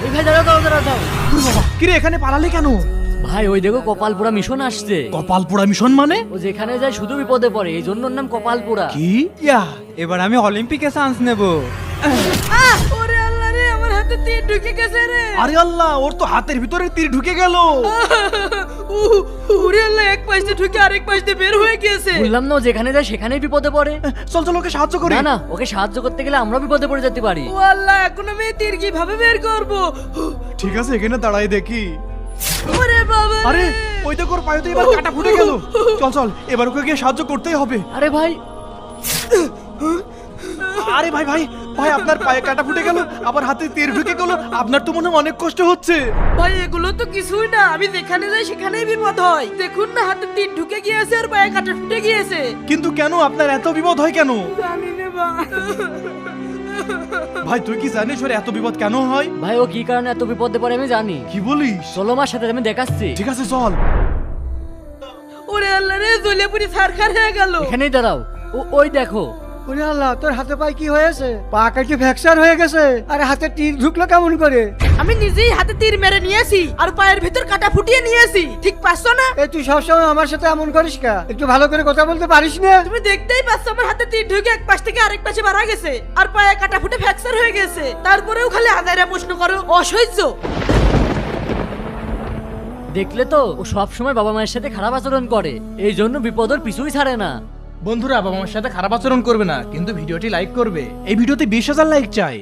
এই ভাই দাঁড়াও। কিরে এখানে পালালি কেন? ভাই ওই দেখো কপালপুরা মিশন আসছে। কপালপুরা মিশন মানে? ও যেখানে যায় শুধু বিপদে পড়ে, এই জন্য ওর নাম কপালপুরা। কি? এবার আমি অলিম্পিকে চান্স নেব। ওরে আল্লাহ রে, আমার হাতে তীর ঢুকে গেছে রে। আরে আল্লাহ, ওর তো হাতের ভিতরে তীর ঢুকে গেল। ওরে আল্লাহ, এক পাশ দিয়ে ঢুকে আরেক পাশ দিয়ে বের হয়ে গেছে। বললাম না ও যেখানে যায় সেখানেই বিপদে পড়ে। চল চল ওকে সাহায্য করি। না না, ওকে সাহায্য করতে গেলে আমরা বিপদে পড়ে যেতে পারি। ও আল্লাহ, এখন আমি এই তীর কিভাবে বের করব? ঠিক আছে, এখানে দাঁড়াই দেখি। ওরে বাবা রে। আরে ওই দেখো ওর পায়ে তো এবার কাটা ফুটে গেল। চল চল, এবার ওকে গিয়ে সাহায্য করতেই হবে। আরে ভাই, আরে ভাই ভাই ভাই, আপনার পায়ে কাটা ফুটে গেল, আবার হাতে তীর ঢুকে গেল। আপনার তো মনে হয় অনেক কষ্ট হচ্ছে। ভাই এগুলো তো কিছুই না, আমি যেখানে যাই সেখানেই বিপদ হয়। দেখুন না, হাতে তীর ঢুকে গিয়েছে আর পায়ে কাটা ফুটে গিয়েছে। কিন্তু কেন আপনার এত বিপদ হয় কেন? জানি না ভাই। ভাই তুই কি জানিস ওর এত বিপদ কেন হয়? ভাই ও কি কারণে এত বিপদে পড়ে আমি জানি। কি বলিস? চলো আমার সাথে, আমি দেখাচ্ছি। ঠিক আছে চল। ওরে আল্লাহ রে, জ্বলে পুরি ছারখার হয়ে গেল। এখানেই দাঁড়াও। ওই দেখো। ওরে আল্লাহ, তোর হাতে পায়ে কি হয়েছে? পা কাটি ফ্র্যাকচার হয়ে গেছে। আরে হাতে তীর ঢুকলো কেমন করে? আমি নিজেই হাতে তীর মেরে নিয়েছি আর পায়ের ভিতর কাটা ফুটিয়ে নিয়েছি। ঠিক পাচ্ছ না? এই তুই সবসময় আমার সাথে এমন করিস কা? একটু ভালো করে কথা বলতে পারিস না? তুমি দেখতেই পাচ্ছ আমার হাতে তীর ঢুকে এক পাশ থেকে আরেক পাশে মারা গেছে আর পায়ে কাটা ফুটে ফ্র্যাকচার হয়ে গেছে। তারপরেও খালি আদায়রা প্রশ্ন করো, অসহ্য। দেখলে তো, ও সব সময় বাবা মায়ের সাথে খারাপ আচরণ করে, এই জন্য বিপদ ওর পিছুই ছাড়ে না। বন্ধুরা বাবা মার সাথে খারাপ আচরণ করবে না, কিন্তু ভিডিওটি লাইক করবে। এই ভিডিওতে 20,000 লাইক চাই।